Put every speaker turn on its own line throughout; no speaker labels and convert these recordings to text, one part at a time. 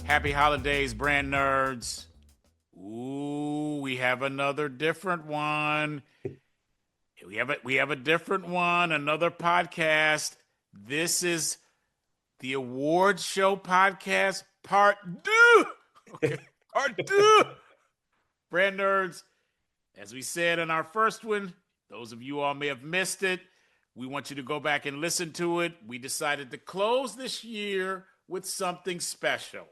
Happy holidays, brand nerds. Ooh, we have another different one. We have a different one, another podcast. This is the awards show podcast part two. Okay, part two. Brand nerds, as we said in our first one, those of you all may have missed it. We want you to go back and listen to it. We decided to close this year with something special.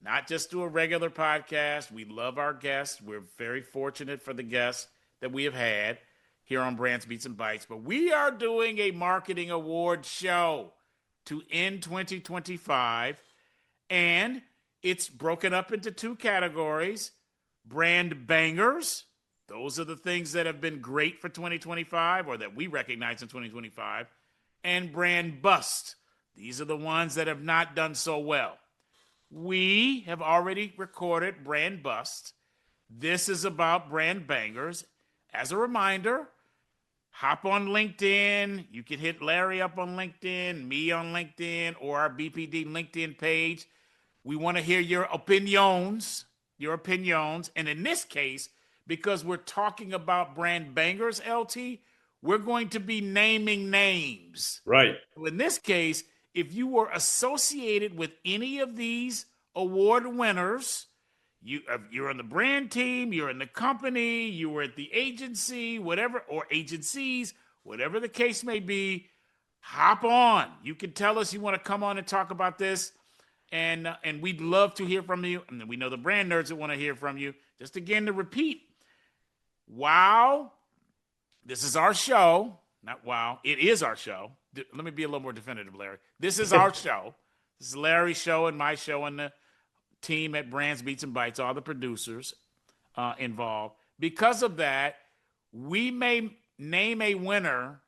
Not just do a regular podcast. We love our guests. We're very fortunate for the guests that we have had here on Brands, Beats, and Bites. But we are doing a marketing award show to end 2025. And it's broken up into two categories. Brand bangers. Those are the things that have been great for 2025 or that we recognize in 2025. And brand bust. These are the ones that have not done so well. We have already recorded Brand Bust. This is about brand bangers. As a reminder, hop on LinkedIn. You can hit Larry up on LinkedIn, me on LinkedIn, or our BPD LinkedIn page. We want to hear your opinions. And in this case, because we're talking about brand bangers, LT, we're going to be naming names.
Right.
In this case, if you were associated with any of these award winners, you're on the brand team, you're in the company, you were at the agency, whatever, or agencies, whatever the case may be, hop on. You can tell us you want to come on and talk about this, and we'd love to hear from you. And we know the brand nerds that want to hear from you. Just again to repeat, wow, this is our show. Not wow, it is our show. Let me be a little more definitive, Larry. This is our show. This is Larry's show and my show and the team at Brands, Beats, and Bites, all the producers involved. Because of that, we may name a winner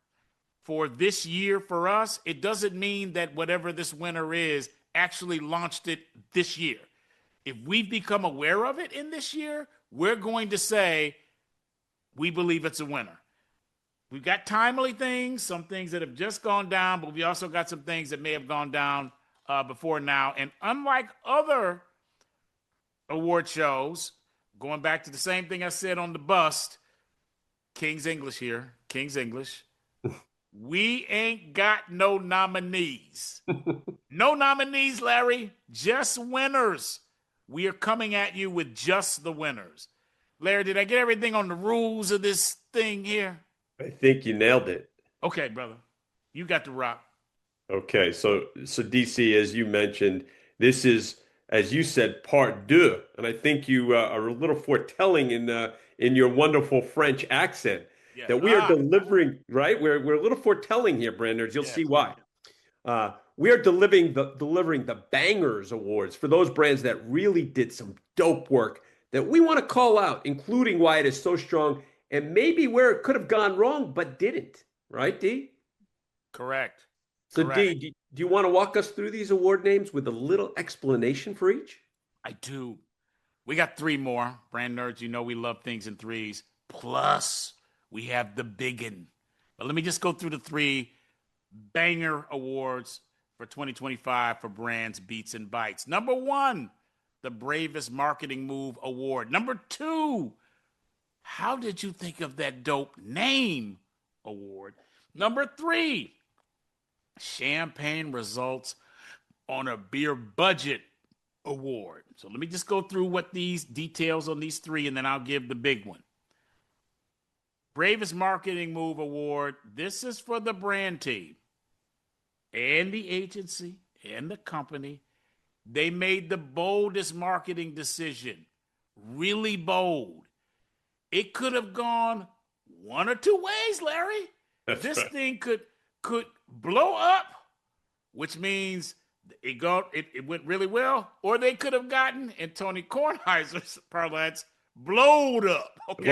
for this year for us. It doesn't mean that whatever this winner is actually launched it this year. If we've become aware of it in this year, we're going to say we believe it's a winner. We've got timely things, some things that have just gone down, but we also got some things that may have gone down before now. And unlike other award shows, going back to the same thing I said on the bust, King's English here, King's English, we ain't got no nominees. No nominees, Larry, just winners. We are coming at you with just the winners. Larry, did I get everything on the rules of this thing here?
I think you nailed it.
Okay, brother. You got the rock.
Okay, so DC, as you mentioned, this is, as you said, part deux, and I think you are a little foretelling in your wonderful French accent that we are delivering. Right, we're a little foretelling here, Branders. You'll see why. We are delivering the Bangers Awards for those brands that really did some dope work that we want to call out, including why it is so strong. And maybe where it could have gone wrong, but didn't. Right, D?
Correct.
So, D, do you want to walk us through these award names with a little explanation for each?
I do. We got three more. Brand nerds, you know we love things in threes. Plus, we have the biggin. But let me just go through the three banger awards for 2025 for Brands, Beats, and Bites. Number one, the Bravest Marketing Move Award. Number two, how did you think of that dope name award? Number three, Champagne Results on a Beer Budget award. So let me just go through what these details on these three, and then I'll give the big one. Bravest Marketing Move Award. This is for the brand team and the agency and the company. They made the boldest marketing decision. Really bold. It could have gone one or two ways, Larry. This thing could blow up, which means it went really well, or they could have gotten, in Tony Kornheiser's parlance, blowed up. Okay?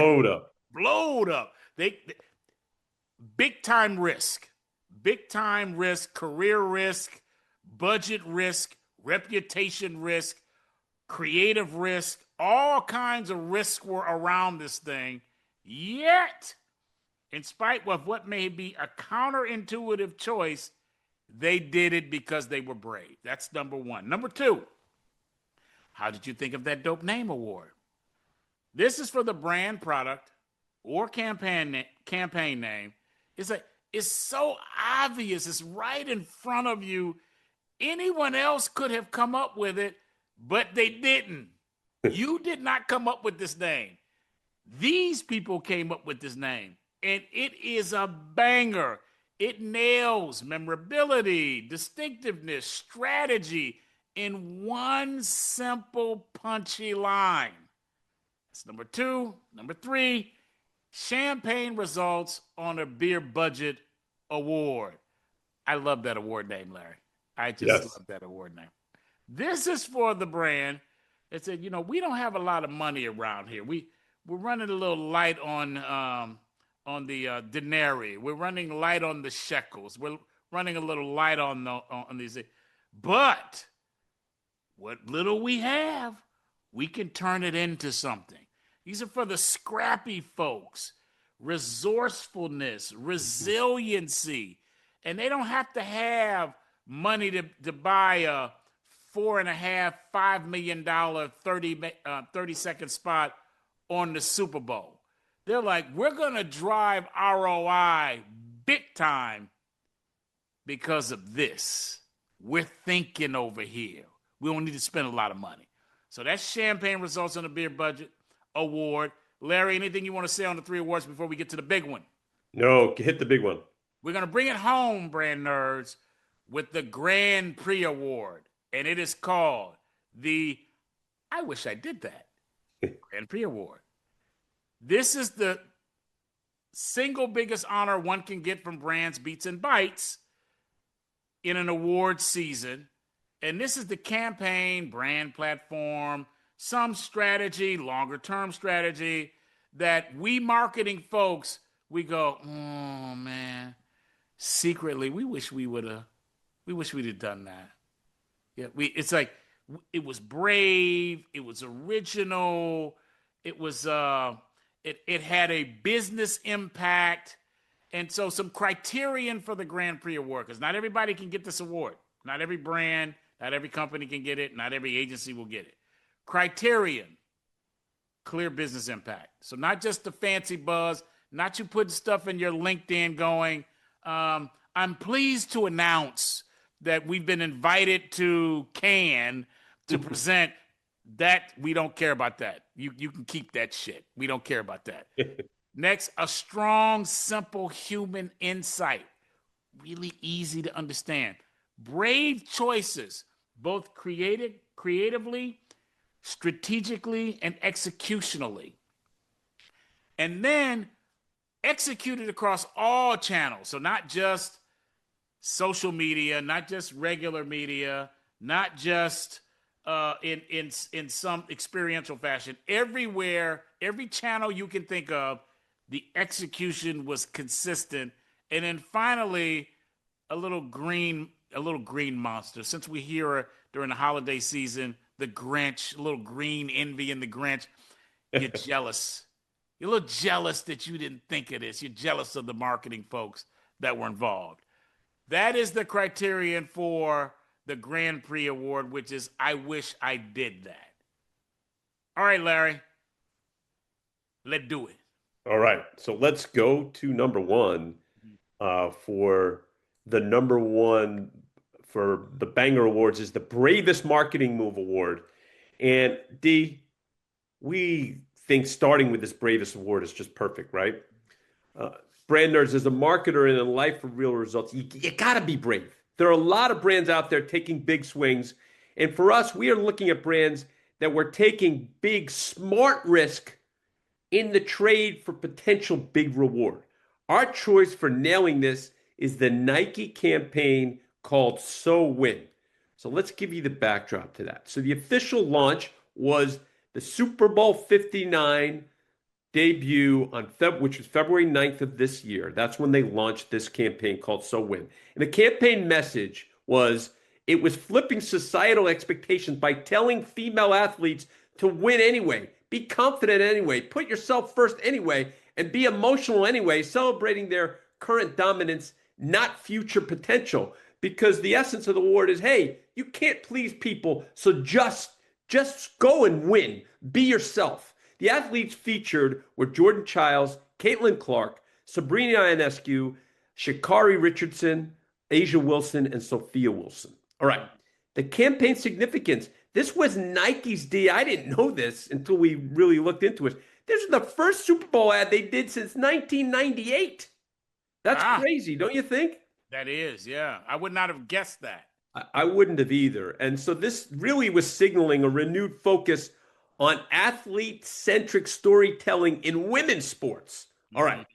Blowed up. They big time risk, career risk, budget risk, reputation risk, creative risk. All kinds of risks were around this thing. Yet, in spite of what may be a counterintuitive choice, they did it because they were brave. That's number one. Number two, How did you think of that dope name award? This is for the brand product or campaign name. It's like it's so obvious. It's right in front of you. Anyone else could have come up with it, but they didn't. You did not come up with this name. These people came up with this name, and it is a banger. It nails memorability, distinctiveness, strategy in one simple, punchy line. That's number two. Number three, champagne results on a beer budget award. I love that award name, Larry. I just
Yes.
love that award name. This is for the brand that said, we don't have a lot of money around here. We're running a little light on the denarii. We're running light on the shekels. We're running a little light on these. But what little we have, we can turn it into something. These are for the scrappy folks, resourcefulness, resiliency. And they don't have to have money to buy a $4.5, $5 million 30-second spot on the Super Bowl. They're like, we're going to drive ROI big time because of this. We're thinking over here. We don't need to spend a lot of money. So that's champagne results on the beer budget award. Larry, anything you want to say on the 3 awards before we get to the big one?
No, hit the big one.
We're going to bring it home, brand nerds, with the Grand Prix Award. And it is called the, I wish I did that, Grand Prix Award. This is the single biggest honor one can get from Brands, Beats, and Bites in an award season. And this is the campaign, brand platform, some strategy, longer term strategy that we marketing folks, we go, oh man, secretly, we wish we'd have done that. Yeah, it's like, it was brave, it was original, it was, it had a business impact. And so some criterion for the Grand Prix Award, because not everybody can get this award. Not every brand, not every company can get it. Not every agency will get it. Criterion, clear business impact. So not just the fancy buzz, not you putting stuff in your LinkedIn going, I'm pleased to announce that we've been invited to Cannes to present that. We don't care about that. You can keep that shit. We don't care about that. Next, a strong, simple human insight. Really easy to understand. Brave choices, both creatively, strategically, and executionally. And then executed across all channels. So not just social media, not just regular media, not just in some experiential fashion. Everywhere, every channel you can think of, the execution was consistent. And then finally, a little green monster. Since we hear during the holiday season, the Grinch, a little green envy in the Grinch, you're jealous. You're a little jealous that you didn't think of this. You're jealous of the marketing folks that were involved. That is the criterion for the Grand Prix Award, which is, I wish I did that. All right, Larry, let's do it.
All right. So let's go to number one for the number one for the Banger Awards is the Bravest Marketing Move Award. And D, we think starting with this Bravest Award is just perfect, right? Brand nerds, as a marketer in a life of real results, you got to be brave. There are a lot of brands out there taking big swings. And for us, we are looking at brands that were taking big, smart risk in the trade for potential big reward. Our choice for nailing this is the Nike campaign called So Win. So let's give you the backdrop to that. So the official launch was the Super Bowl 59 debut on which was February 9th of this year. That's when they launched this campaign called So Win. And the campaign message was it was flipping societal expectations by telling female athletes to win anyway, be confident anyway, put yourself first anyway, and be emotional anyway, celebrating their current dominance, not future potential. Because the essence of the award is, hey, you can't please people, so just Just go and win. Be yourself. The athletes featured were Jordan Childs, Caitlin Clark, Sabrina Ionescu, Sha'Carri Richardson, Asia Wilson, and Sophia Wilson. All right. The campaign significance. This was Nike's D. I didn't know this until we really looked into it. This is the first Super Bowl ad they did since 1998. That's
Ah,
crazy, don't you think?
that is, yeah. I would not have guessed that.
I wouldn't have either. And so this really was signaling a renewed focus on athlete-centric storytelling in women's sports. All right.
Mhm.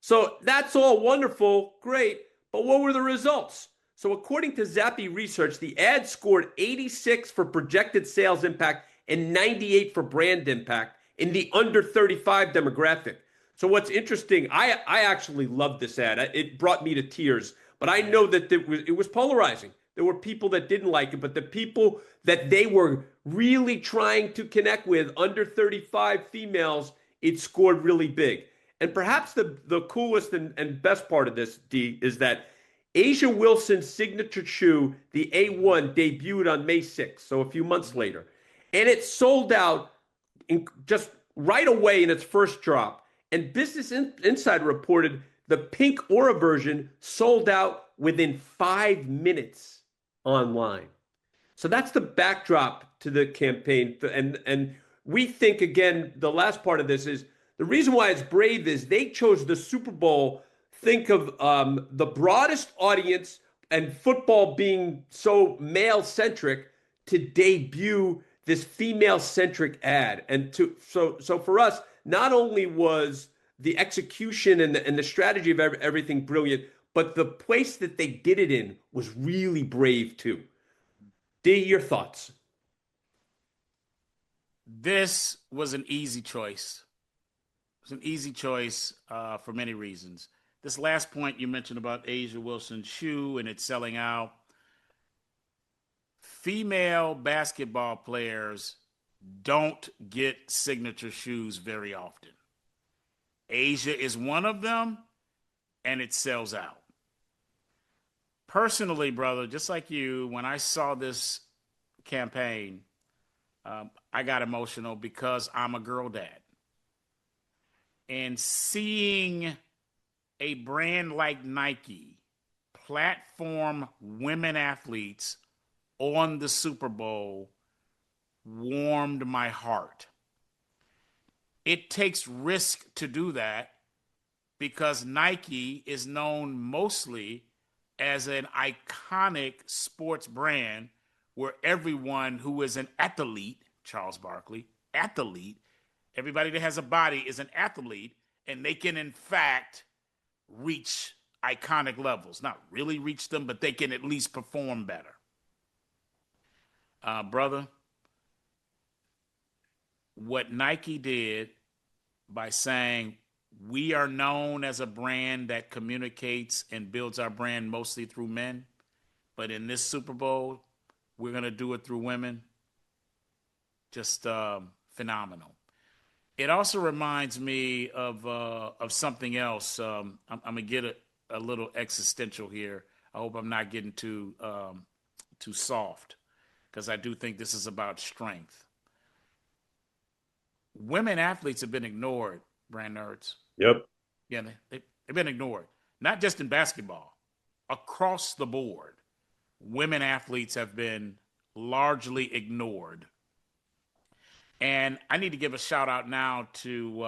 So that's all wonderful, great. But what were the results? So according to Zappy Research, the ad scored 86 for projected sales impact and 98 for brand impact in the under 35 demographic. So what's interesting, I actually loved this ad. It brought me to tears, but I know that it was polarizing. There were people that didn't like it, but the people that they were really trying to connect with, under 35 females, it scored really big. And perhaps the coolest and best part of this, D, is that Asia Wilson's signature shoe, the A1, debuted on May 6th, so a few months later. And it sold out just right away in its first drop. And Business Insider reported the pink Aura version sold out within 5 minutes online. So that's the backdrop to the campaign. And we think, again, the last part of this is the reason why it's brave is they chose the Super Bowl. Think of the broadest audience and football being so male centric to debut this female centric ad. And so for us, not only was the execution and the strategy of everything brilliant, but the place that they did it in was really brave too. D, your thoughts?
This was an easy choice. It's an easy choice for many reasons. This last point you mentioned about Asia Wilson's shoe and it selling out. Female basketball players don't get signature shoes very often. Asia is one of them, and it sells out. Personally, brother, just like you, when I saw this campaign, I got emotional because I'm a girl dad. And seeing a brand like Nike platform women athletes on the Super Bowl warmed my heart. It takes risk to do that because Nike is known mostly as an iconic sports brand where everyone who is an athlete, Charles Barkley, athlete, everybody that has a body is an athlete, and they can, in fact, reach iconic levels. Not really reach them, but they can at least perform better. Brother, what Nike did by saying we are known as a brand that communicates and builds our brand mostly through men, but in this Super Bowl, we're going to do it through women. Just phenomenal. It also reminds me of something else. I'm gonna get a little existential here. I hope I'm not getting too soft because I do think this is about strength. Women athletes have been ignored, brand nerds.
Yep.
Yeah, they've been ignored. Not just in basketball, across the board. Women athletes have been largely ignored. And I need to give a shout out now to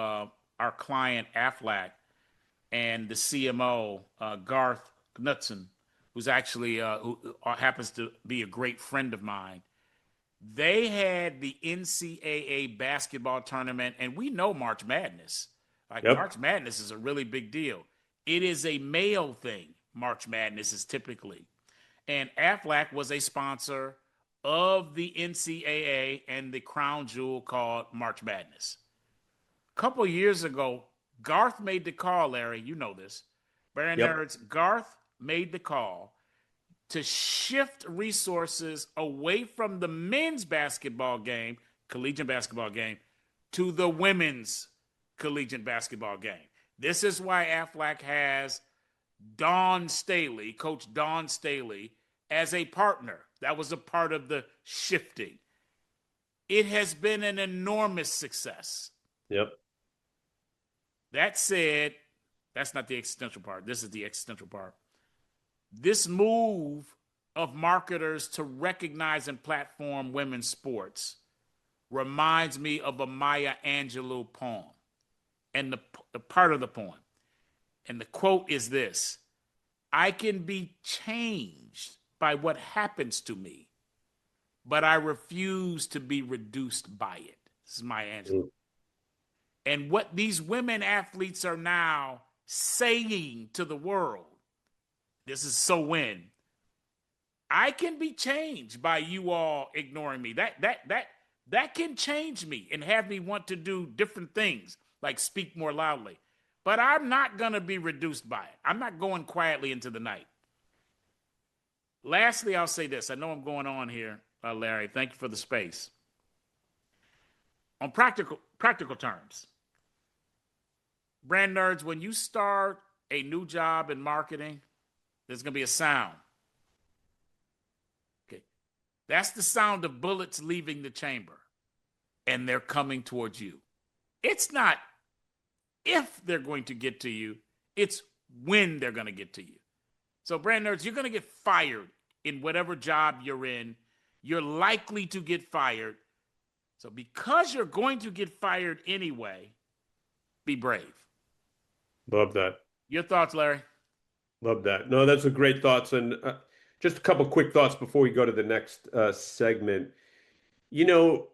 our client Aflac and the CMO Garth Knutson, who's actually who happens to be a great friend of mine. They had the NCAA basketball tournament, and we know March Madness. Like
Yep.
March Madness is a really big deal. It is a male thing. March Madness is typically, and Aflac was a sponsor of the NCAA and the crown jewel called March Madness. A couple years ago, Garth made the call, Larry. You know this. Brand
Yep.
Nerds, Garth made the call to shift resources away from the men's basketball game, collegiate basketball game, to the women's collegiate basketball game. This is why Aflac has Dawn Staley, Coach Dawn Staley, as a partner. That was a part of the shifting. It has been an enormous success.
Yep.
That said, that's not the existential part. This is the existential part. This move of marketers to recognize and platform women's sports reminds me of a Maya Angelou poem and the part of the poem. And the quote is this: I can be changed by what happens to me, but I refuse to be reduced by it. This is Maya Angelou.
Mm.
And what these women athletes are now saying to the world, this is so when I can be changed by you all ignoring me. That can change me and have me want to do different things, like speak more loudly. But I'm not going to be reduced by it. I'm not going quietly into the night. Lastly, I'll say this. I know I'm going on here, Larry. Thank you for the space. On practical terms, brand nerds, when you start a new job in marketing, there's going to be a sound. Okay. That's the sound of bullets leaving the chamber, and they're coming towards you. It's not if they're going to get to you, it's when they're going to get to you. So, brand nerds, you're going to get fired in whatever job you're in. You're likely to get fired. So, because you're going to get fired anyway, be brave.
Love that.
Your thoughts, Larry?
Love that. No, that's a great thoughts. And just a couple quick thoughts before we go to the next segment. You know,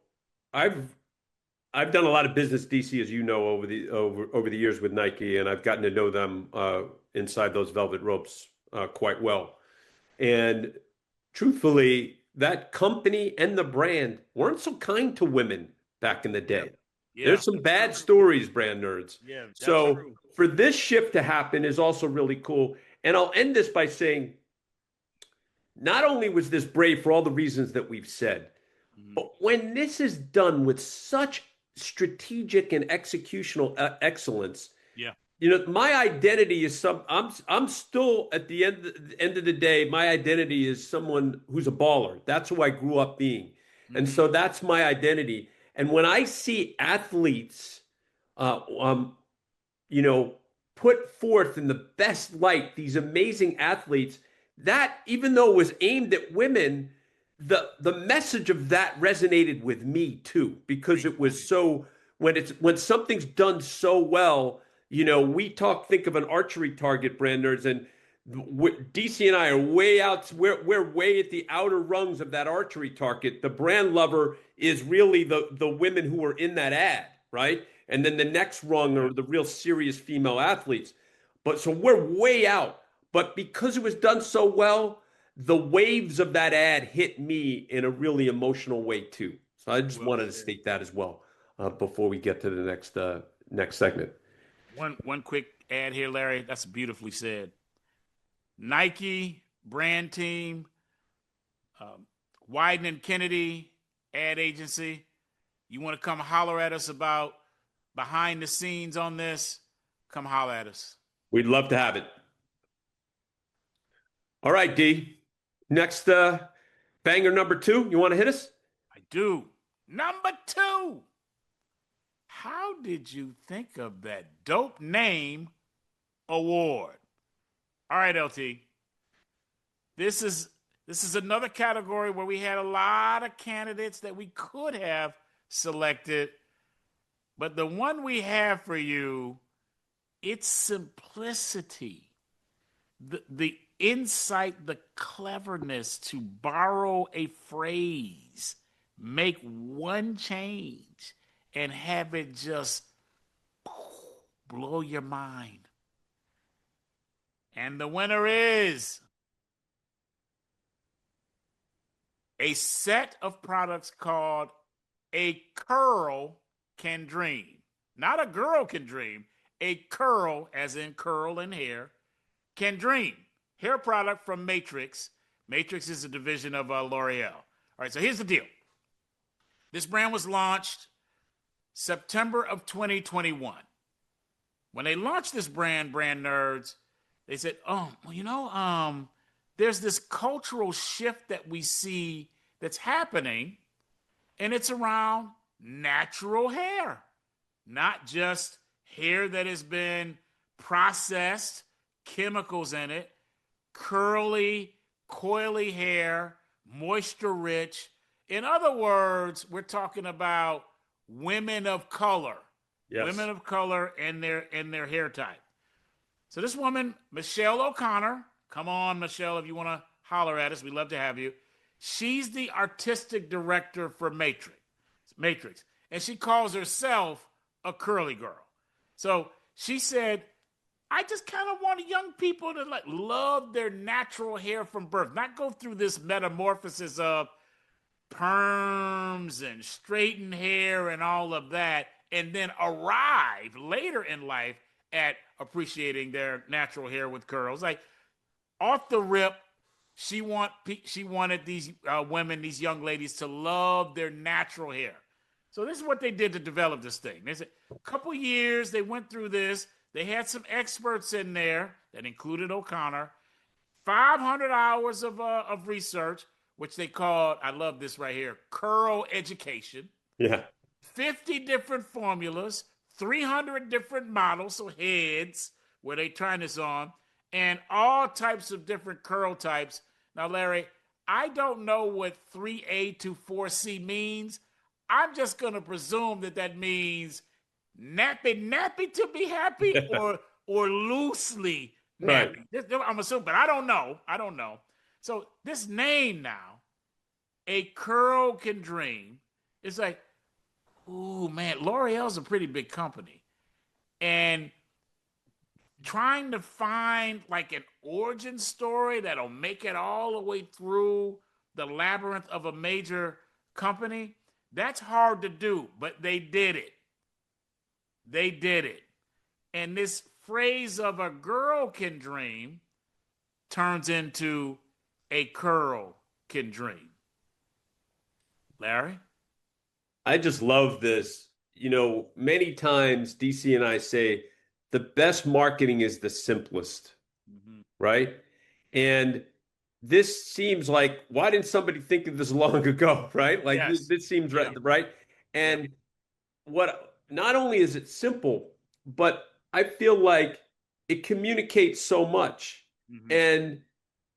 I've I've done a lot of business, DC, as you know, over the years with Nike, and I've gotten to know them inside those velvet ropes quite well. And truthfully, that company and the brand weren't so kind to women back in the
Yeah.
day.
Yeah.
There's some bad stories, brand nerds.
Yeah, that's
So
true.
for this shift to happen is also really cool. And I'll end this by saying, not only was this brave for all the reasons that we've said,
Mhm.
but when this is done with such strategic and executional excellence,
Yeah.
you know, my identity is I'm still at the end of the day, my identity is someone who's a baller. That's who I grew up being. And
Mhm.
so that's my identity. And when I see athletes uh, um, you know, put forth in the best light these amazing athletes, that even though it was aimed at women, the message of that resonated with me too, because it was so when something's done so well, you know, think of an archery target, brand nerds, and DC and I are way out. We're way at the outer rungs of that archery target. The brand lover is really the women who are in that ad, right? And then the next rung
Yeah.
are the real serious female athletes. But so we're way out. But because it was done so well, the waves of that ad hit me in a really emotional way too. So I just
Well
wanted to
said.
state that as well before we get to the next segment.
One quick ad here, Larry. That's beautifully said. Nike brand team, um, Wyden and Kennedy ad agency. You want to come holler at us about behind the scenes on this? Come holler at us.
We'd love to have it. All right, D. Next banger number 2. You want to hit us?
I do. Number 2. How did you think of that dope name award? All right, LT. This is another category where we had a lot of candidates that we could have selected, but the one we have for you, it's simplicity. The insight, the cleverness to borrow a phrase, make one change, and have it just blow your mind. And the winner is a set of products called A Curl Can Dream. Not a girl can dream. A curl, as in curl and hair, can dream. Hair product from Matrix. Matrix is a division of L'Oreal. All right, so here's the deal. This brand was launched September of 2021. When they launched this brand nerds, they said, "Oh, well, there's this cultural shift that we see that's happening, And it's around natural hair, not just hair that has been processed, chemicals in it, curly, coily hair, moisture rich. In other words, we're talking about women of color,
Yes.
and their hair type. So this woman, Michelle O'Connor, come on, Michelle, if you want to holler at us, we'd love to have you. She's the artistic director for Matrix, and she calls herself a curly girl. So she said, I just kind of want young people to like love their natural hair from birth, not go through this metamorphosis of perms and straightened hair and all of that, and then arrive later in life at appreciating their natural hair with curls. Like off the rip, she wanted these women, these young ladies, to love their natural hair. So this is what they did to develop this thing. There's a couple years they went through this. They had some experts in there that included O'Connor. 500 hours of research, which they called, I love this right here, curl education.
Yeah.
50 different formulas, 300 different models, so heads, where they trying this on, and all types of different curl types. Now, Larry, I don't know what 3A to 4C means. I'm just going to presume that that means nappy to be happy, or loosely
Right.
nappy. I'm assuming, but I don't know. I don't know. So this name now, A Curl Can Dream, it's like, ooh, man, L'Oreal's a pretty big company. And trying to find like an origin story that'll make it all the way through the labyrinth of a major company, that's hard to do, but they did it. They did it. And this phrase of a girl can dream turns into a curl can dream. Larry?
I just love this. Many times DC and I say the best marketing is the simplest,
Mm-hmm.
right? And this seems like, why didn't somebody think of this long ago, right? Like
Yes.
this seems right,
Yeah.
right?
Yeah.
And what not only is it simple, but I feel like it communicates so much.
Mm-hmm.
And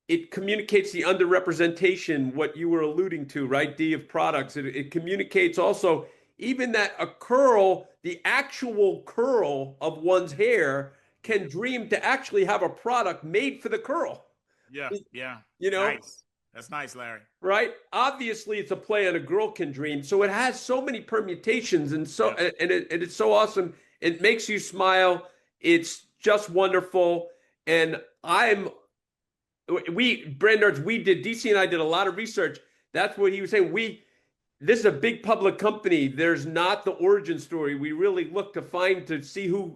it communicates the underrepresentation, what you were alluding to, right? D of products. It communicates also even that a curl, the actual curl of one's hair, can dream to actually have a product made for the curl.
Yeah. Yeah.
You know,
Nice. That's nice, Larry.
right? Obviously, it's a play on a girl can dream, so it has so many permutations, and so
Yeah.
and it's so awesome. It makes you smile. It's just wonderful, and we brand nerds, we did DC and I did a lot of research. That's what he was saying. This is a big public company. There's not the origin story. We really look to find to see who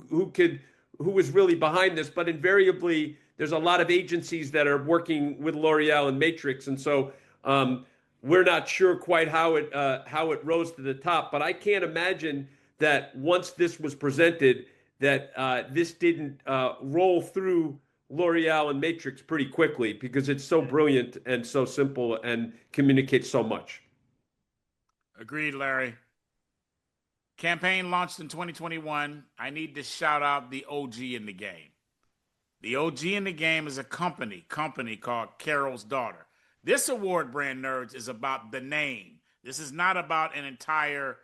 was really behind this, but invariably there's a lot of agencies that are working with L'Oreal and Matrix, and so um, we're not sure quite how it rose to the top. But I can't imagine that once this was presented, that this didn't roll through L'Oreal and Matrix pretty quickly because it's so brilliant and so simple and communicates so much.
Agreed, Larry. Campaign launched in 2021. I need to shout out the OG in the game. The OG in the game is a company called Carol's Daughter. This award, brand nerds, is about the name. This is not about an entire
Right.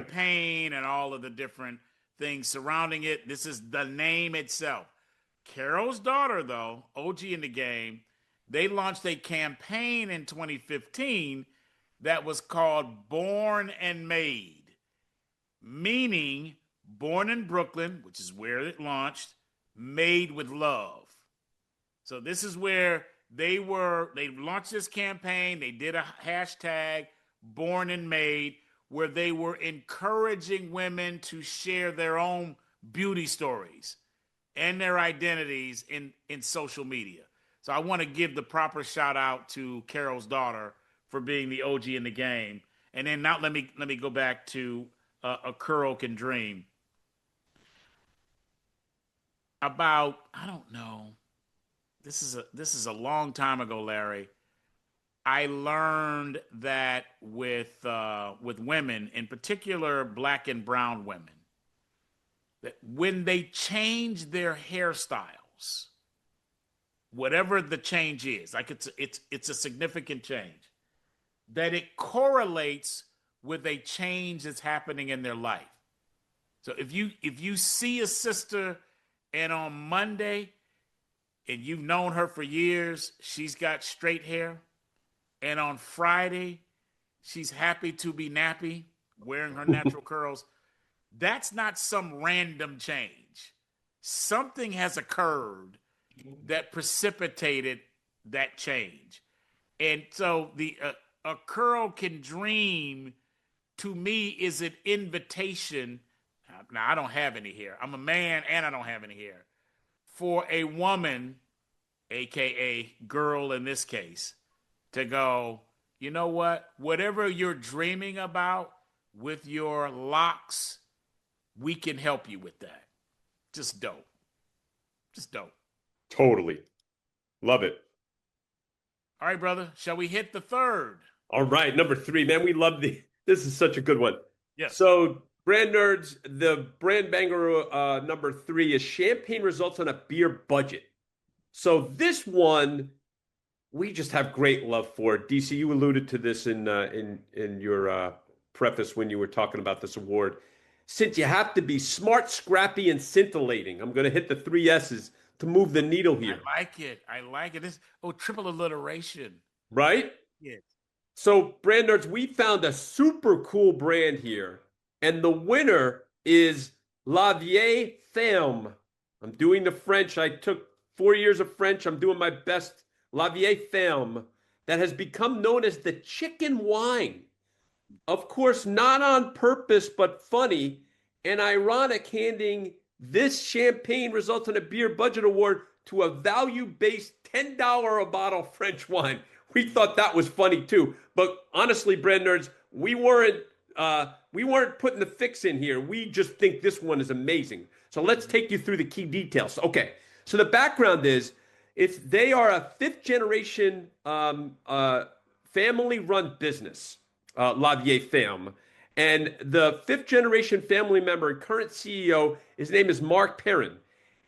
campaign and all of the different things surrounding it. This is the name itself. Carol's Daughter, though, OG in the game, they launched a campaign in 2015 that was called Born and Made, meaning born in Brooklyn, which is where it launched, made with love. So this is where they launched this campaign. They did a hashtag born and made where they were encouraging women to share their own beauty stories and their identities in social media. So I want to give the proper shout out to Carol's Daughter for being the OG in the game. And then now let me go back to A Curl Can Dream. About, I don't know, this is a long time ago, Larry. I learned that with women, in particular black and brown women, that when they change their hairstyles, whatever the change is, like it's a significant change, that it correlates with a change that's happening in their life. So if you see a sister and on Monday and you've known her for years, she's got straight hair, and on Friday she's happy to be nappy, wearing her natural curls, that's not some random change. Something has occurred that precipitated that change. And so the a curl can dream to me is an invitation. Now I don't have any hair. I'm a man and I don't have any hair. For a woman, aka girl in this case, to go, you know what? Whatever you're dreaming about with your locks, we can help you with that. Just dope. Just dope.
Totally. Love it.
All right, brother. Shall we hit the third?
All right, number three, man. We love this is such a good one.
Yes.
So, brand nerds, the brand banger number three is champagne results on a beer budget. So this one we just have great love for. DC, you alluded to this in your preface when you were talking about this award. Since you have to be smart, scrappy, and scintillating, I'm going to hit the three S's to move the needle here.
I like it. I like it. This triple alliteration.
Right?
Yes.
So, brand nerds, we found a super cool brand here, and the winner is La Vieille Femme. I'm doing the French. I took 4 years of French. I'm doing my best. La Vieille Femme, that has become known as the chicken wine. Of course, not on purpose, but funny and ironic, handing this champagne results in a beer budget award to a value-based $10 a bottle French wine. We thought that was funny too. But honestly, brand nerds, we weren't putting the fix in here. We just think this one is amazing. So let's take you through the key details. Okay, so the background is they are a fifth generation family run business, La Vieille Femme. And the fifth generation family member and current CEO, his name is Mark Perrin.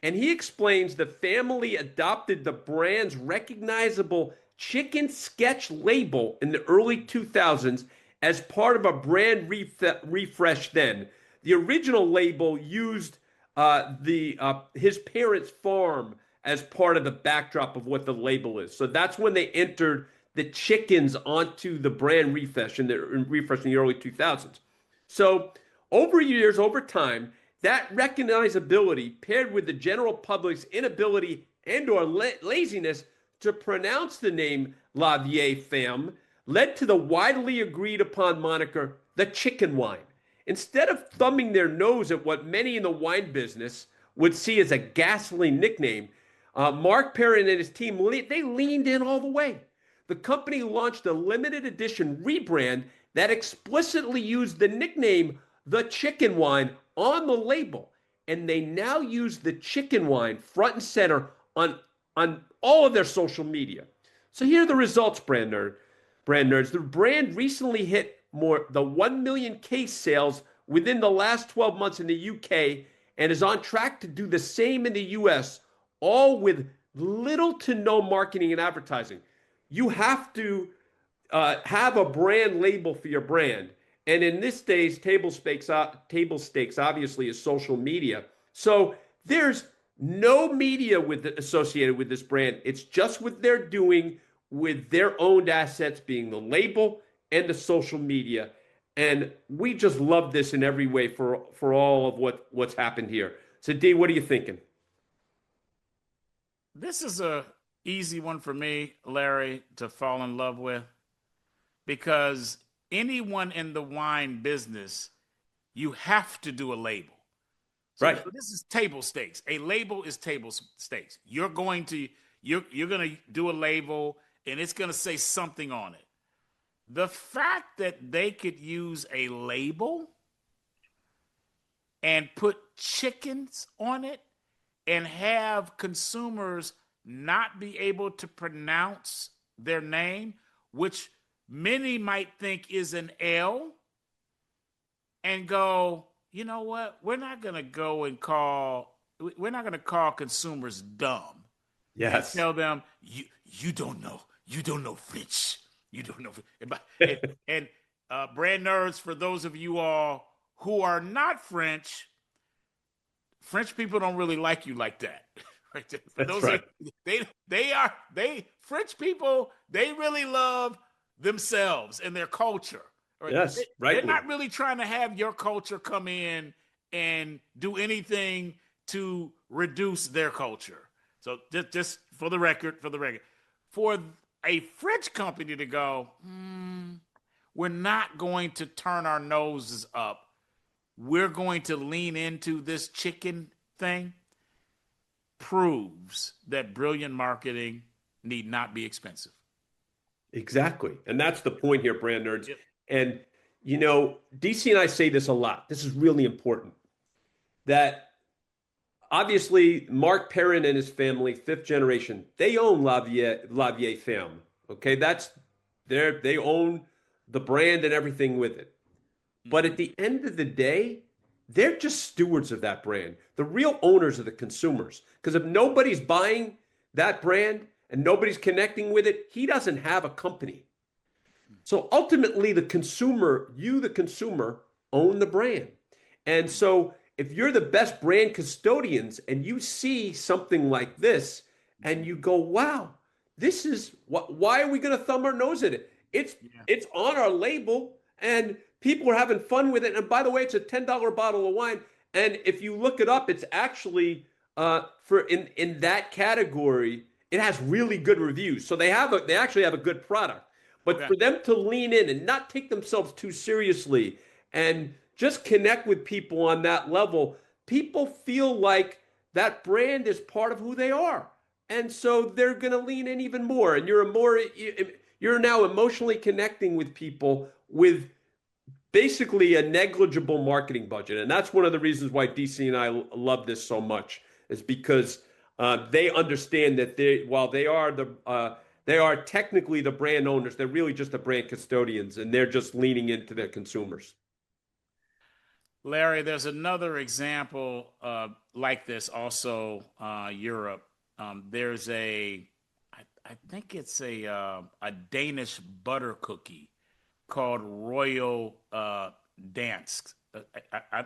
And he explains the family adopted the brand's recognizable chicken sketch label in the early 2000s as part of a brand refresh then. The original label used his parents' farm as part of the backdrop of what the label is. So that's when they entered the chickens onto the brand refresh in the early 2000s. So over years, over time, that recognizability paired with the general public's inability and or laziness to pronounce the name La Vieille Femme led to the widely agreed upon moniker, the chicken wine. Instead of thumbing their nose at what many in the wine business would see as a ghastly nickname, Mark Perrin and his team, they leaned in all the way. The company launched a limited edition rebrand that explicitly used the nickname the chicken wine on the label. And they now use the chicken wine front and center on all of their social media. So here are the results, brand nerds. The brand recently hit the 1 million case sales within the last 12 months in the UK and is on track to do the same in the US, all with little to no marketing and advertising. You have to have a brand label for your brand. And in this days, table stakes obviously is social media. So there's no media associated with this brand. It's just what they're doing with their owned assets being the label and the social media. And we just love this in every way for all of what's happened here. So D, what are you thinking?
This is a easy one for me, Larry, to fall in love with, because anyone in the wine business, you have to do a label. So
Right.
this is table stakes. A label is table stakes. You're going to do a label and it's going to say something on it. The fact that they could use a label and put chickens on it and have consumers not be able to pronounce their name which many might think is an L, and go, you know what? We're not going to call consumers dumb and
Yes.
tell them you don't know. You don't know French. You don't know. And brand nerds, for those of you all who are not French, French people don't really like you like that. Right? For
That's
those of
right.
you, they French people, they really love themselves and their culture. Right?
Yes,
They're
rightly.
not really trying to have your culture come in and do anything to reduce their culture. So just for a French company to go, we're not going to turn our noses up. We're going to lean into this chicken thing, proves that brilliant marketing need not be expensive.
Exactly. And that's the point here, brand nerds.
Yep.
And, DC and I say this a lot. This is really important that obviously Mark Perrin and his family, fifth generation, they own La Vieille Femme. Okay. They own the brand and everything with it. But
Mm-hmm.
at the end of the day, they're just stewards of that brand. The real owners are the consumers. Because if nobody's buying that brand and nobody's connecting with it, he doesn't have a company. So ultimately, the consumer, own the brand. And so if you're the best brand custodians and you see something like this
Mm-hmm.
and you go, wow, this is why are we going to thumb our nose at it? It's
Yeah.
it's on our label and people are having fun with it. And by the way, it's a $10 bottle of wine. And if you look it up, it's actually for in that category, it has really good reviews. So they actually have a good product. But
Okay.
for them to lean in and not take themselves too seriously and just connect with people on that level, people feel like that brand is part of who they are. And so they're going to lean in even more. And you're now emotionally connecting with people with basically a negligible marketing budget. And that's one of the reasons why DC and I love this so much, is because they understand that while they are technically the brand owners, they're really just the brand custodians, and they're just leaning into their consumers.
Larry, there's another example like this also, Europe. I think it's a Danish butter cookie called Royal Dansk.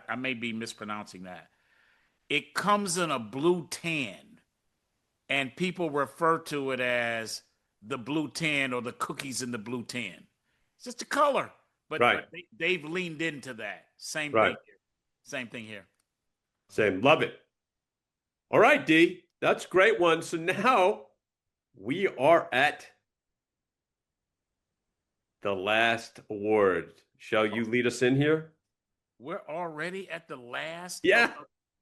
I may be mispronouncing that. It comes in a blue tin, and people refer to it as the blue tin or the cookies in the blue tin. It's just a color, but
Right,
they've leaned into that. Same thing
right.
here. Same thing here.
Same. Love it. All right, D. That's a great one. So now we are at the last award. Shall you lead us in here?
We're already at the last
Yeah.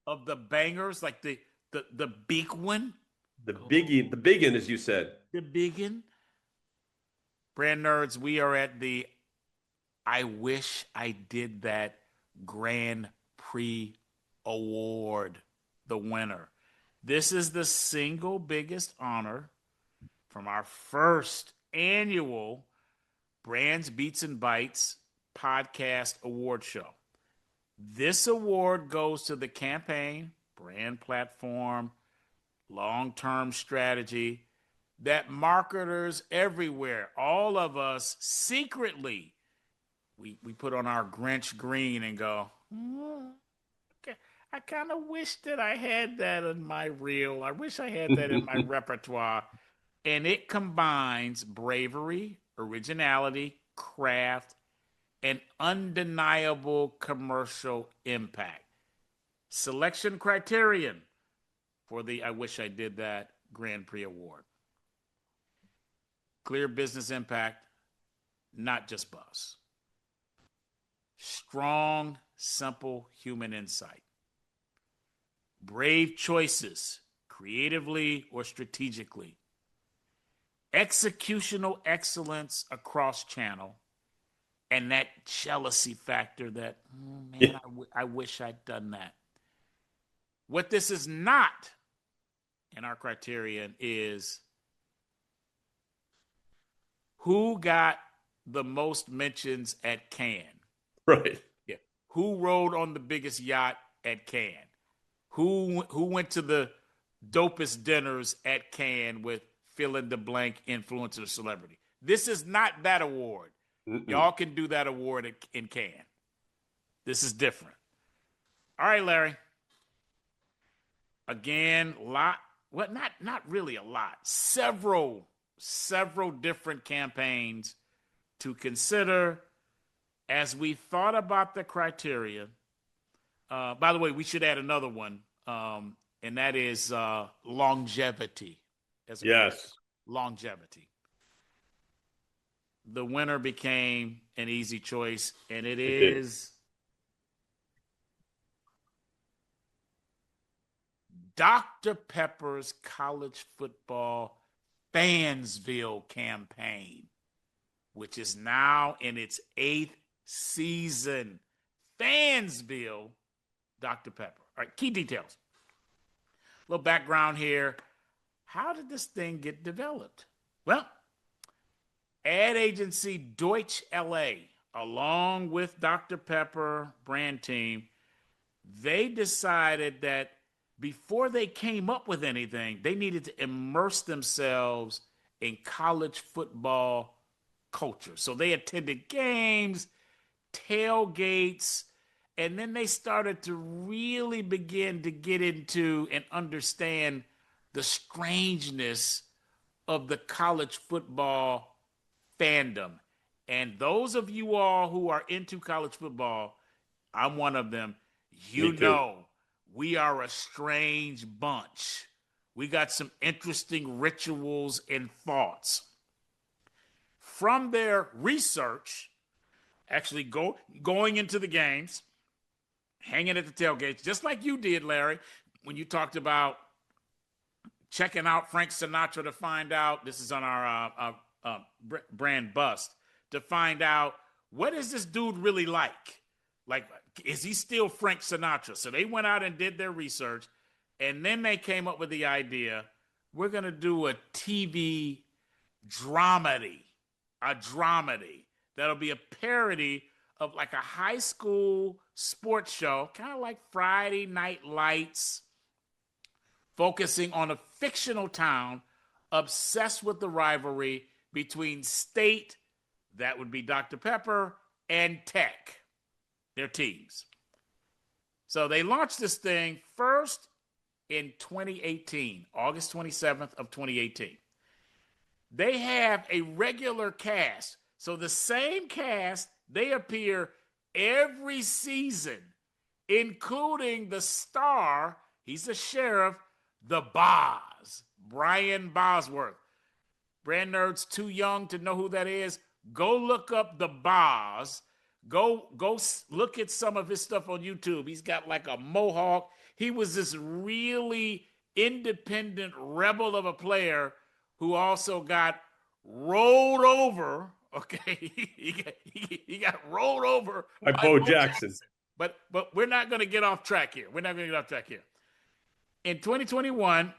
of the bangers, like the big one.
The big one, as you said.
The big one. Brand nerds, we are at the I wish I did that Grand Prix award, the winner. This is the single biggest honor from our first annual Brands, Beats, and Bites podcast award show. This award goes to the campaign, brand platform, long term strategy that marketers everywhere, all of us secretly, we put on our Grinch green and go, okay, I kind of wish that I had that in my reel. I wish I had that in my repertoire. And it combines bravery, originality, craft, and undeniable commercial impact. Selection criterion for the I Wish I Did That Grand Prix Award. Clear business impact, not just buzz. Strong, simple human insight. Brave choices, creatively or strategically. Executional excellence across channel. And that jealousy factor that,
Yeah.
man, I wish I'd done that. What this is not in our criterion is Who got the most mentions at Cannes?
Right.
Yeah. Who rode on the biggest yacht at Cannes? Who went to the dopest dinners at Cannes with fill in the blank influencer celebrity? This is not that award.
Mm-mm.
Y'all can do that award in Cannes. This is different. All right, Larry. Again, not really a lot. Several different campaigns to consider as we thought about the criteria. By the way, we should add another one, and that is longevity as a criteria.
Yes,
Longevity. The winner became an easy choice, and it
it did.
is Dr. Pepper's college football Fansville campaign, which is now in its 8th season. Fansville, Dr. Pepper. All right, key details. A little background here. How did this thing get developed? Well, ad agency Deutsch LA, along with Dr. Pepper brand team, they decided that before they came up with anything, they needed to immerse themselves in college football culture. So they attended games, tailgates, and then they started to really begin to get into and understand the strangeness of the college football fandom. And those of you all who are into college football, I'm one of them. You
Me too.
know, we are a strange bunch. We got some interesting rituals and thoughts. From their research, actually going into the games, hanging at the tailgates, just like you did, Larry, when you talked about checking out Frank Sinatra to find out, this is on our brand bust, to find out what is this dude really like? Like, is he still Frank Sinatra? So they went out and did their research, and then they came up with the idea, we're going to do a TV dramedy, that'll be a parody of like a high school sports show, kind of like Friday Night Lights, focusing on a fictional town obsessed with the rivalry between State, that would be Dr. Pepper, and Tech, their teams. So they launched this thing first in 2018, August 27th of 2018. They have a regular cast. So the same cast, they appear every season, including the star, he's the sheriff, the Boz, Brian Bosworth. Brand nerds too young to know who that is. Go look up the Boz. Go look at some of his stuff on YouTube. He's got like a mohawk. He was this really independent rebel of a player who also got rolled over. Okay, he got rolled over
By
by
Bo
Bo
Jackson.
Jackson. But we're not going to get off track here. In 2021,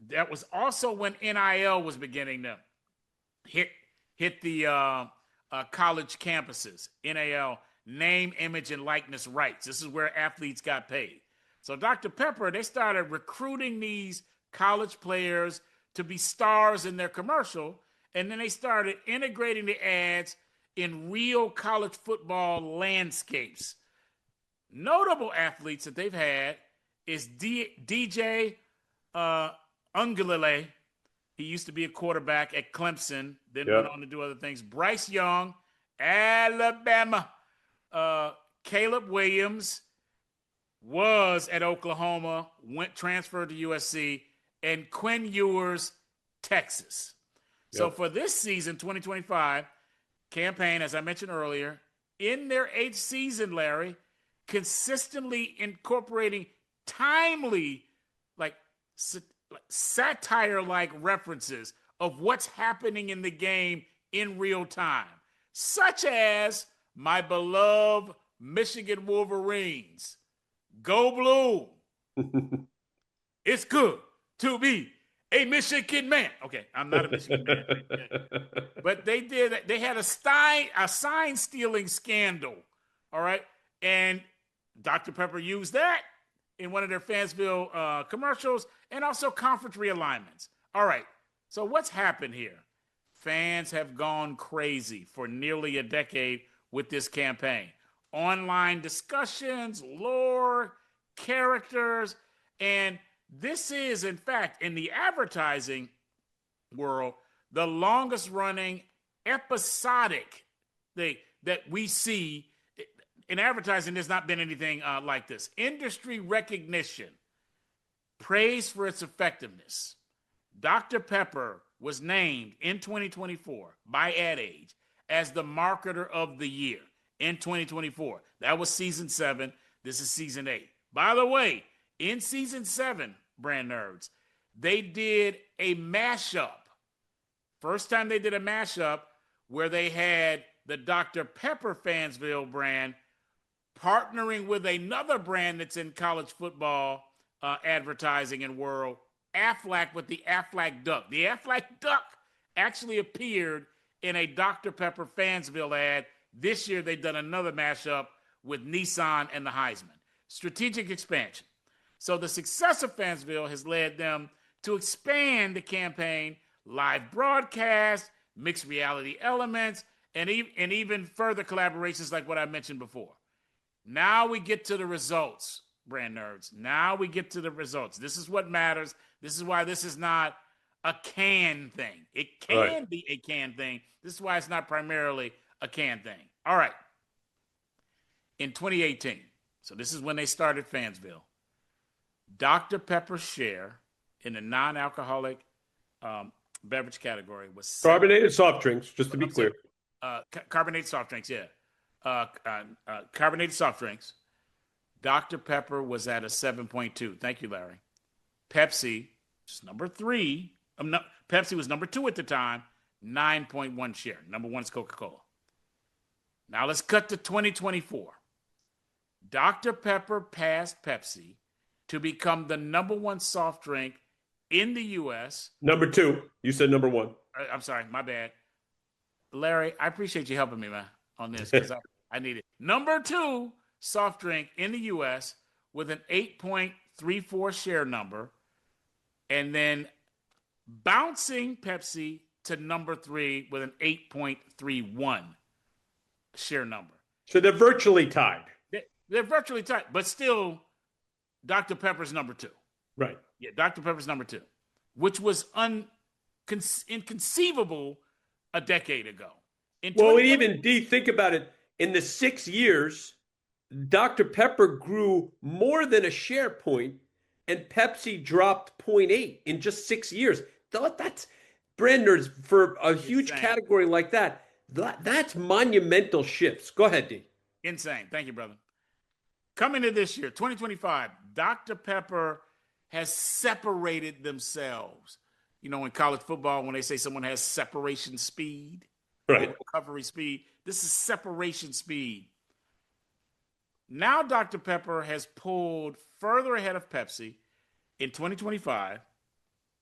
that was also when NIL was beginning to hit the college campuses. NIL, name, image, and likeness rights. This is where athletes got paid. So Dr. Pepper, they started recruiting these college players to be stars in their commercial, and then they started integrating the ads in real college football landscapes. Notable athletes that they've had is DJ Ungulele. He used to be a quarterback at Clemson, then went on to do other things. Bryce Young, Alabama. Caleb Williams was at Oklahoma, transferred to USC, and Quinn Ewers, Texas. So for this season, 2025, campaign, as I mentioned earlier, in their 8th season, Larry, consistently incorporating timely, like satire-like references of what's happening in the game in real time, such as my beloved Michigan Wolverines. Go Blue. It's good to be Hey, Michigan man. Okay, I'm not a Michigan man. But they had a sign stealing scandal. All right. And Dr. Pepper used that in one of their Fansville commercials and also conference realignments. All right. So what's happened here? Fans have gone crazy for nearly a decade with this campaign. Online discussions, lore, characters, and this is, in fact, in the advertising world, the longest running episodic thing that we see in advertising. There's not been anything like this. Industry recognition, praise for its effectiveness. Dr. Pepper was named in 2024 by Ad Age as the marketer of the year in 2024. That was season 7. This is season 8. By the way, in season 7, brand nerds, they did a mashup. First time they did a mashup where they had the Dr. Pepper Fansville brand partnering with another brand that's in college football advertising and world, Aflac, with the Aflac Duck. The Aflac Duck actually appeared in a Dr. Pepper Fansville ad. This year, they've done another mashup with Nissan and the Heisman. Strategic expansion. So the success of Fansville has led them to expand the campaign, live broadcast, mixed reality elements, and even further collaborations like what I mentioned before. Now we get to the results, brand nerds. Now we get to the results. This is what matters. This is why this is not a can thing. It can be a can thing. This is why it's not primarily a can thing. All right. In 2018, so this is when they started Fansville, Dr. Pepper's share in the non-alcoholic beverage category was
Carbonated soft drinks, just to be clear.
Carbonated soft drinks, yeah. Carbonated soft drinks. Dr. Pepper was at a 7.2. Thank you, Larry. Pepsi is number 3. Pepsi was number 2 at the time, 9.1 share. Number 1 is Coca-Cola. Now let's cut to 2024. Dr. Pepper passed Pepsi to become the number 1 soft drink in the U.S.
Number 2. You said number 1.
I'm sorry, my bad. Larry, I appreciate you helping me, man, on this because I need it. Number 2 soft drink in the U.S. with an 8.34 share number, and then bouncing Pepsi to number 3 with an 8.31 share number.
So they're virtually tied.
They're virtually tied, but still, Dr. Pepper's number 2.
Right.
Yeah, Dr. Pepper's number 2, which was inconceivable a decade ago.
Well, even think about it. In the 6 years, Dr. Pepper grew more than a share point, and Pepsi dropped 0.8 in just 6 years. That's brand nerds for a huge category like that. That's monumental shifts. Go ahead, D.
Insane. Thank you, brother. Coming to this year, 2025, Dr. Pepper has separated themselves. You know, in college football, when they say someone has separation speed,
right,
recovery speed, this is separation speed. Now Dr. Pepper has pulled further ahead of Pepsi in 2025.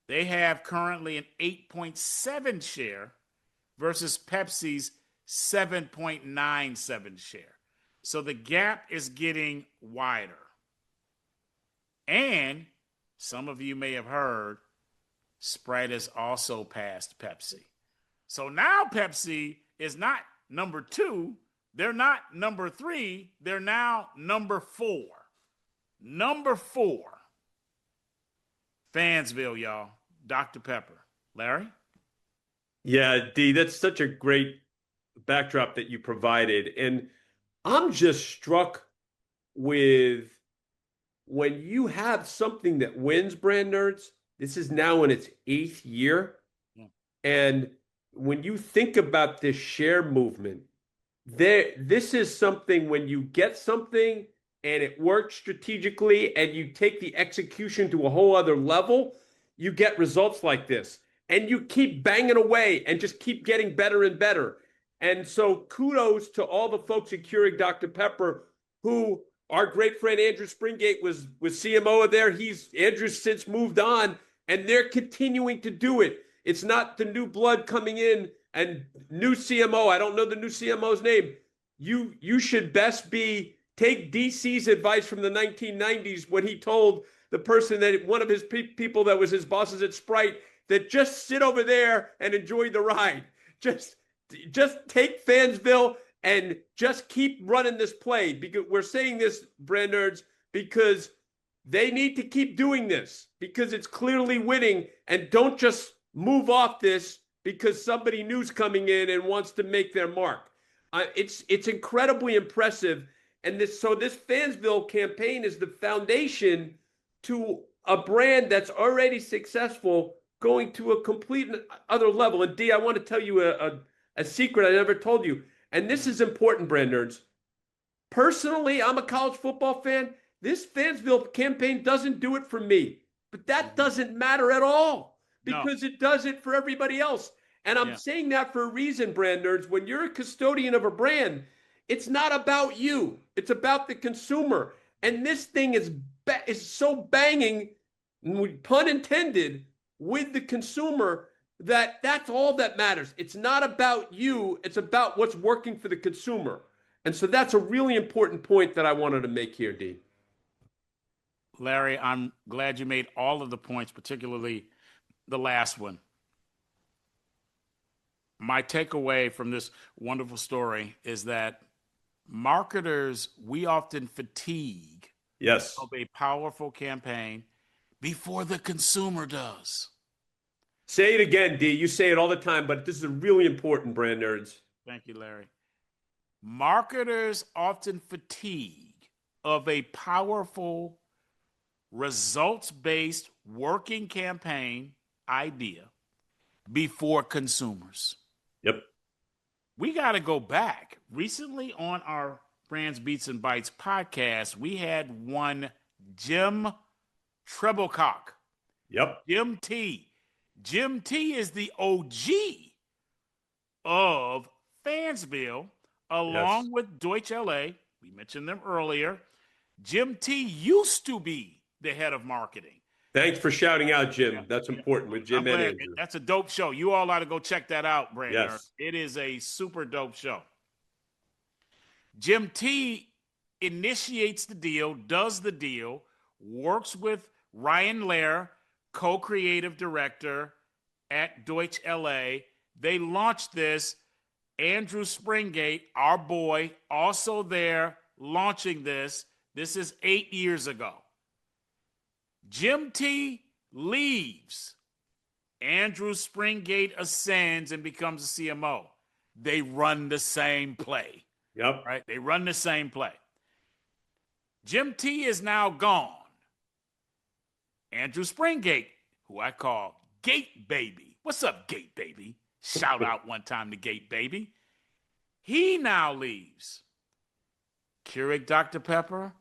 They have currently an 8.7 share versus Pepsi's 7.97 share. So the gap is getting wider. And some of you may have heard Sprite has also passed Pepsi. So now Pepsi is not number 2. They're not number 3. They're now number 4. Number 4. Fansville, y'all. Dr. Pepper. Larry?
Yeah, D, that's such a great backdrop that you provided. And I'm just struck with when you have something that wins, brand nerds. This is now in its 8th year. Yeah. And when you think about this share movement, this is something when you get something and it works strategically and you take the execution to a whole other level, you get results like this. And you keep banging away and just keep getting better and better. And so kudos to all the folks at Keurig Dr. Pepper, who our great friend Andrew Springate was CMO of there. Andrew's since moved on, and they're continuing to do it. It's not the new blood coming in and new CMO. I don't know the new CMO's name. You should best be take DC's advice from the 1990s when he told the person that one of his people that was his bosses at Sprite that just sit over there and enjoy the ride. Just just take Fansville and just keep running this play, because we're saying this, brand nerds, because they need to keep doing this because it's clearly winning, and don't just move off this because somebody new's coming in and wants to make their mark. It's incredibly impressive. And this Fansville campaign is the foundation to a brand that's already successful going to a complete other level. And D, I want to tell you a secret I never told you. And this is important, brand nerds. Personally, I'm a college football fan. This Fansville campaign doesn't do it for me, but that doesn't matter at all because it does it for everybody else. And I'm saying that for a reason, brand nerds. When you're a custodian of a brand, it's not about you. It's about the consumer. And this thing is so banging, pun intended, with the consumer that that's all that matters. It's not about you. It's about what's working for the consumer. And so that's a really important point that I wanted to make here, D.
Larry, I'm glad you made all of the points, particularly the last one. My takeaway from this wonderful story is that marketers, we often fatigue of a powerful campaign before the consumer does.
Say it again, D. You say it all the time, but this is really important, brand nerds.
Thank you, Larry. Marketers often fatigue of a powerful, results-based working campaign idea before consumers.
Yep.
We got to go back. Recently on our Brands, Beats, and Bites podcast, we had one Jim Treblecock.
Yep.
Jim T. Jim T is the OG of Fansville, along with Deutsch LA. We mentioned them earlier. Jim T used to be the head of marketing.
Thanks for shouting out, Jim. That's important with Jim and Andrew.
That's a dope show. You all ought to go check that out, Brandon.
Yes.
It is a super dope show. Jim T initiates the deal, does the deal, works with Ryan Lair, co-creative director at Deutsch LA. They launched this. Andrew Springate, our boy, also there launching this. This is 8 years ago. Jim T leaves. Andrew Springate ascends and becomes a CMO. They run the same play.
Yep.
Right? They run the same play. Jim T is now gone. Andrew Springate, who I call Gate Baby. What's up, Gate Baby? Shout out one time to Gate Baby. He now leaves. Keurig Dr. Pepper,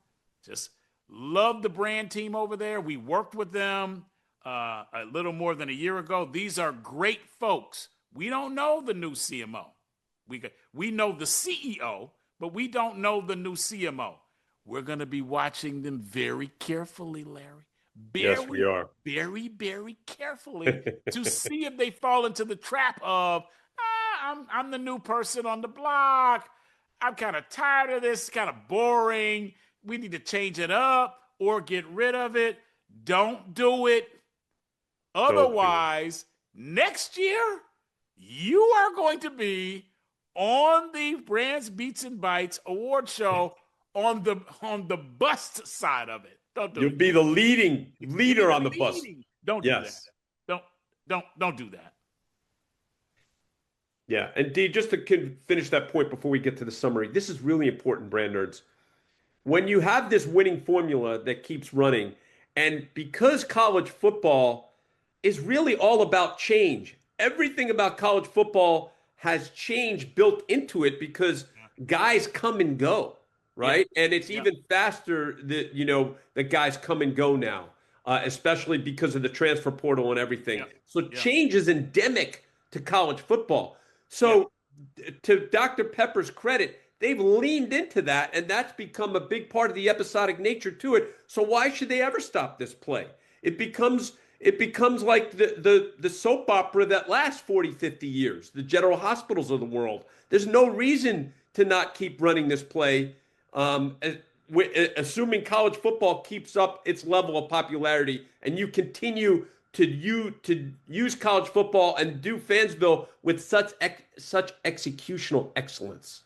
just love the brand team over there. We worked with them a little more than a year ago. These are great folks. We don't know the new CMO. We know the CEO, but we don't know the new CMO. We're going to be watching them very carefully, Larry.
Yes, we are.
Very, very carefully to see if they fall into the trap of, I'm the new person on the block. I'm kind of tired of this. It's kind of boring. We need to change it up or get rid of it. Don't do it. Otherwise, next year, you are going to be on the Brands, Beats, and Bites award show on the bust side of it. Don't do it.
You'll be the leader on the bus.
Don't do that. Don't do that.
Yeah, and D, just to finish that point before we get to the summary, this is really important, brand nerds. When you have this winning formula that keeps running, and because college football is really all about change, everything about college football has change built into it because guys come and go, right? Yeah. And it's even faster that, the guys come and go now, especially because of the transfer portal and everything. Yeah. So change is endemic to college football. So to Dr. Pepper's credit, they've leaned into that, and that's become a big part of the episodic nature to it. So why should they ever stop this play? It becomes it becomes like the soap opera that lasts 40, 50 years, the General Hospitals of the world. There's no reason to not keep running this play, assuming college football keeps up its level of popularity and you continue to use college football and do Fansville with such executional excellence.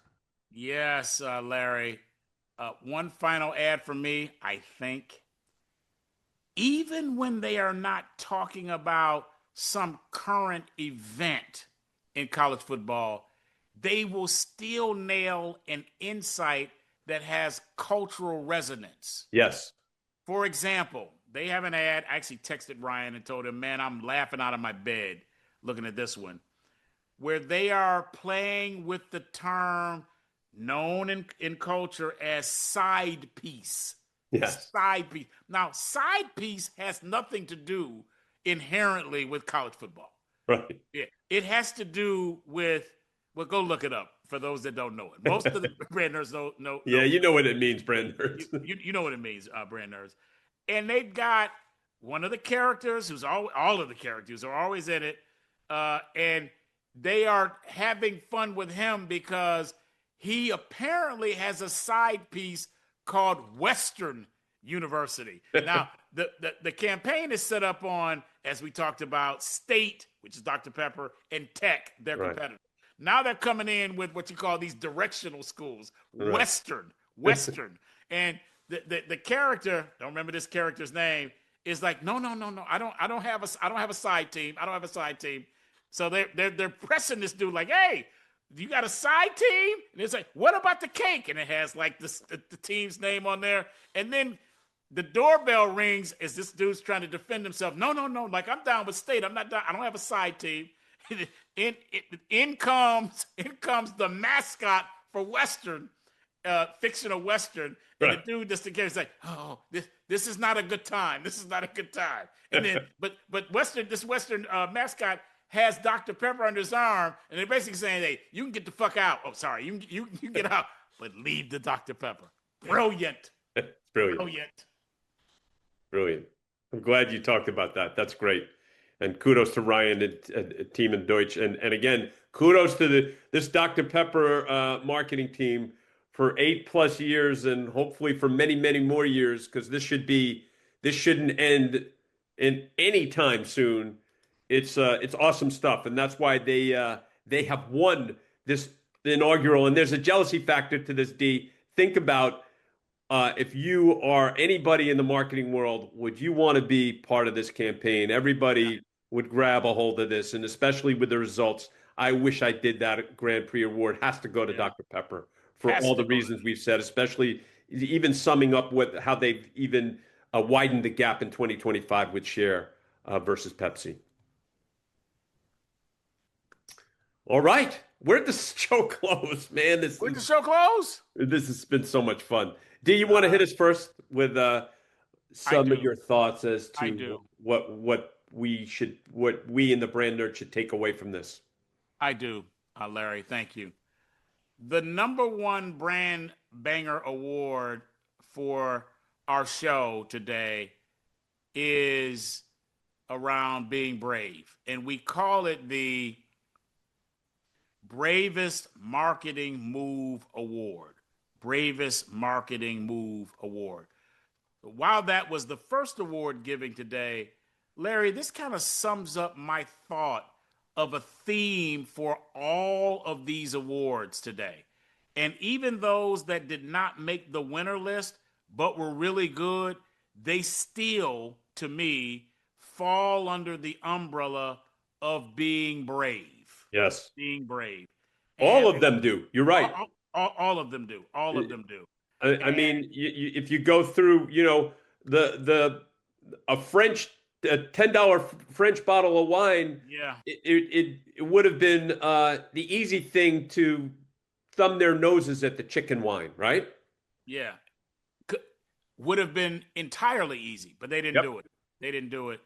Yes, Larry. One final ad for me. I think even when they are not talking about some current event in college football, they will still nail an insight that has cultural resonance.
Yes.
For example, they have an ad. I actually texted Ryan and told him, man, I'm laughing out of my bed looking at this one, where they are playing with the term known in culture as side piece.
Yes.
Side piece. Now, side piece has nothing to do inherently with college football.
Right.
It has to do with, well, go look it up for those that don't know it. Most of the brand nerds
Yeah, you know
know
what it means, brand nerds.
you know what it means, brand nerds. And they've got one of the characters who's all of the characters are always in it, and they are having fun with him because he apparently has a side piece called Western University. Now, the campaign is set up on, as we talked about, State, which is Dr. Pepper, and Tech, their
Right.
competitor. Now they're coming in with what you call these directional schools,
Right.
Western. And the character, don't remember this character's name, is like, no. I don't have a side team. I don't have a side team. So they're pressing this dude like, hey, you got a side team? And it's like, what about the cake? And it has like the team's name on there. And then the doorbell rings as this dude's trying to defend himself. No. Like, I'm down with State. I'm not down. I don't have a side team. In comes the mascot for Western, fictional Western, and
Right.
the dude just again is like, oh, this is not a good time. This is not a good time. And then, but this Western mascot has Dr. Pepper under his arm, and they're basically saying, hey, you can get the fuck out. Oh, sorry, you can get out, but leave the Dr. Pepper. Brilliant.
Brilliant.
Brilliant.
Brilliant. I'm glad you talked about that. That's great. And kudos to Ryan and team in Deutsch. And again, kudos to this Dr. Pepper marketing team for 8+ years and hopefully for many, many more years, because this shouldn't end in any time soon. It's awesome stuff. And that's why they have won this inaugural. And there's a jealousy factor to this, D. Think about if you are anybody in the marketing world, would you want to be part of this campaign? Everybody would grab a hold of this, and especially with the results. I wish I did that Grand Prix award. Has to go to
Yeah.
Dr. Pepper for
Has
all
to
the
go to
reasons we've said, especially even summing up with how they've even widened the gap in 2025 with share versus Pepsi. All right, where'd the show close, man?
Would the show close?
This has been so much fun. Do you want to
Uh,
hit us first with
I
some of
do.
your thoughts as
I
to
do.
what we in the brand nerd should take away from this?
I do, Larry. Thank you. The number one brand banger award for our show today is around being brave. And we call it the Bravest Marketing Move Award. Bravest Marketing Move Award. While that was the first award giving today, Larry, this kind of sums up my thought of a theme for all of these awards today. And even those that did not make the winner list but were really good, they still, to me, fall under the umbrella of being brave.
Yes,
Being brave.
all
And
of them do. You're right.
all of them do. All of them do.
I
And
mean, if you go through, the a French a $10 French bottle of wine,
yeah,
it would have been the easy thing to thumb their noses at the chicken wine, right?
yeah. Would have been entirely easy, but they didn't
Yep.
do it. They didn't do it.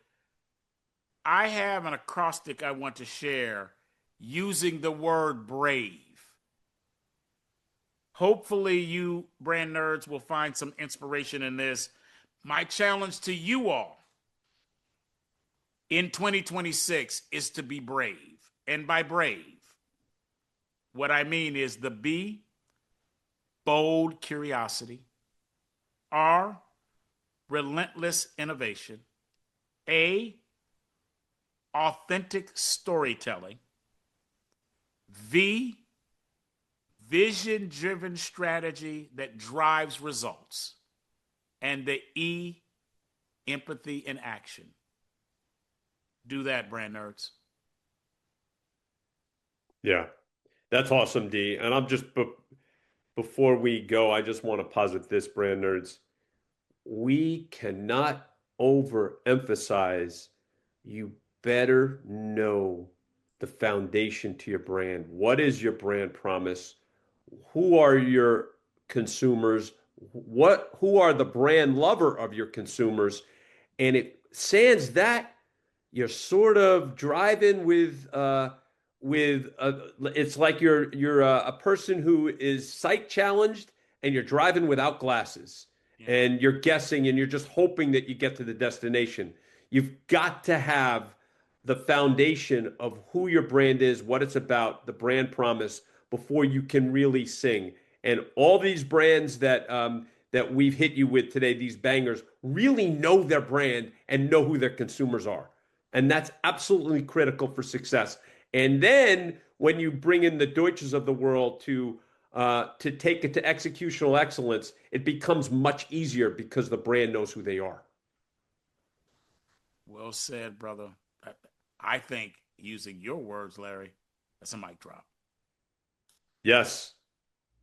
I have an acrostic I want to share using the word brave. Hopefully, you brand nerds will find some inspiration in this. My challenge to you all in 2026 is to be brave. And by brave, what I mean is the B, bold curiosity. R, relentless innovation. A, authentic storytelling. V, vision-driven strategy that drives results. And the E, empathy in action. Do that, brand nerds.
Yeah, that's awesome, D. And I'm just, before we go, I just want to posit this, brand nerds. We cannot overemphasize, you better know the foundation to your brand. What is your brand promise? Who are your consumers? Who are the brand lover of your consumers? And it sans that, you're sort of driving it's like you're a person who is sight challenged and you're driving without glasses, and you're guessing and you're just hoping that you get to the destination. You've got to have the foundation of who your brand is, what it's about, the brand promise, before you can really sing. And all these brands that we've hit you with today, these bangers, really know their brand and know who their consumers are. And that's absolutely critical for success. And then when you bring in the Deutsches of the world to take it to executional excellence, it becomes much easier because the brand knows who they are.
Well said, brother. I think, using your words, Larry, that's a mic drop.
Yes.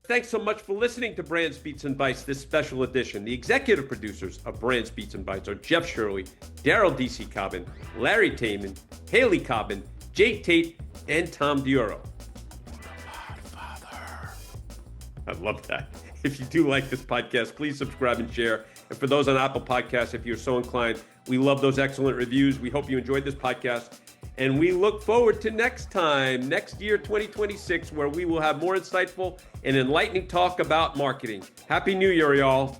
Thanks so much for listening to Brands, Beats, and Bites, this special edition. The executive producers of Brands, Beats, and Bites are Jeff Shirley, Daryl D.C. Cobbin, Larry Taman, Haley Cobbin, Jake Tate, and Tom Dioro. I love that. If you do like this podcast, please subscribe and share. And for those on Apple Podcasts, if you're so inclined, we love those excellent reviews. We hope you enjoyed this podcast. And we look forward to next year, 2026, where we will have more insightful and enlightening talk about marketing. Happy New Year, y'all.